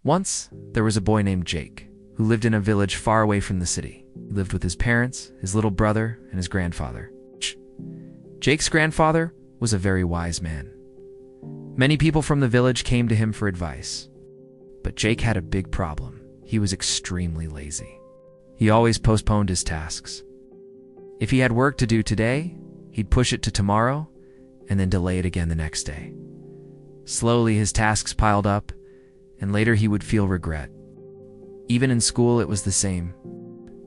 Once, there was a boy named Jake, who lived in a village far away from the city. He lived with his parents, his little brother, and his grandfather. Jake's grandfather was a very wise man. Many people from the village came to him for advice. But Jake had a big problem. He was extremely lazy. He always postponed his tasks. If he had work to do today, he'd push it to tomorrow and then delay it again the next day. Slowly, his tasks piled up, and later he would feel regret. Even in school, it was the same.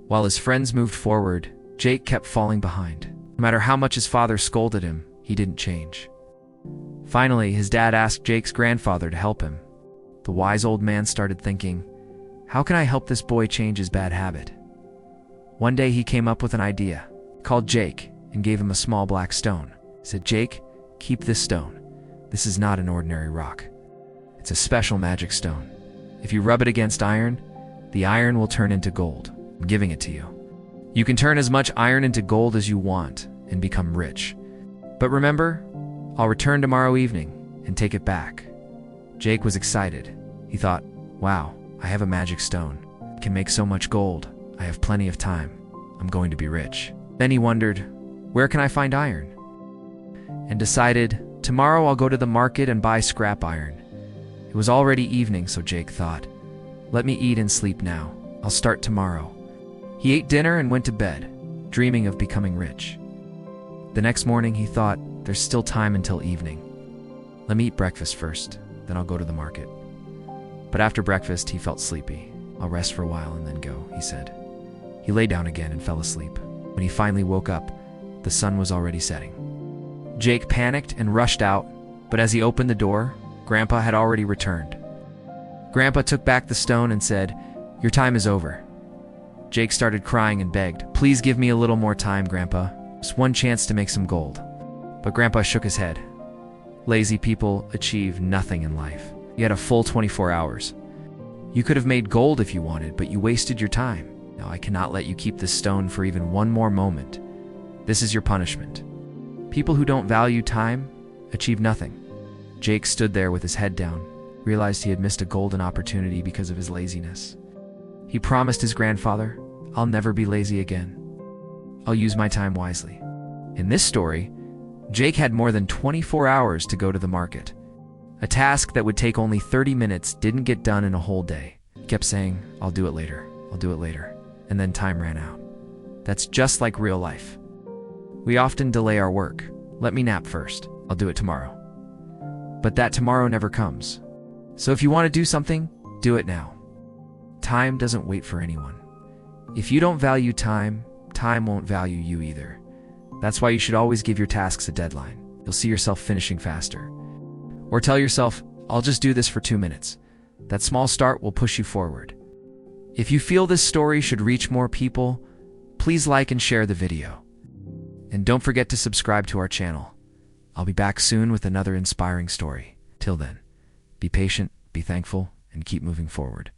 While his friends moved forward, Jake kept falling behind. No matter how much his father scolded him, he didn't change. Finally, his dad asked Jake's grandfather to help him. The wise old man started thinking, how can I help this boy change his bad habit? One day he came up with an idea. He called Jake and gave him a small black stone. He said, "Jake, keep this stone. This is not an ordinary rock. It's a special magic stone. If you rub it against iron, the iron will turn into gold. I'm giving it to you. You can turn as much iron into gold as you want and become rich. But remember, I'll return tomorrow evening and take it back." Jake was excited. He thought, wow, I have a magic stone. I can make so much gold. I have plenty of time. I'm going to be rich. Then he wondered, where can I find iron? And decided, tomorrow I'll go to the market and buy scrap iron. It was already evening, so Jake thought, let me eat and sleep now. I'll start tomorrow. He ate dinner and went to bed, dreaming of becoming rich. The next morning he thought, there's still time until evening. Let me eat breakfast first, then I'll go to the market. But after breakfast, he felt sleepy. I'll rest for a while and then go, he said. He lay down again and fell asleep. When he finally woke up, the sun was already setting. Jake panicked and rushed out, but as he opened the door, Grandpa had already returned. Grandpa took back the stone and said, "Your time is over." Jake started crying and begged, "Please give me a little more time, Grandpa. Just one chance to make some gold." But Grandpa shook his head. Lazy people achieve nothing in life. You had a full 24 hours. You could have made gold if you wanted, but you wasted your time. Now I cannot let you keep this stone for even one more moment. This is your punishment. People who don't value time achieve nothing. Jake stood there with his head down, realized he had missed a golden opportunity because of his laziness. He promised his grandfather, "I'll never be lazy again. I'll use my time wisely." In this story, Jake had more than 24 hours to go to the market. A task that would take only 30 minutes didn't get done in a whole day. He kept saying, "I'll do it later, I'll do it later," and then time ran out. That's just like real life. We often delay our work. Let me nap first, I'll do it tomorrow. But that tomorrow never comes. So if you want to do something, do it now. Time doesn't wait for anyone. If you don't value time, time won't value you either. That's why you should always give your tasks a deadline. You'll see yourself finishing faster. Or tell yourself, I'll just do this for 2 minutes. That small start will push you forward. If you feel this story should reach more people, please like and share the video. And don't forget to subscribe to our channel. I'll be back soon with another inspiring story. Till then, be patient, be thankful, and keep moving forward.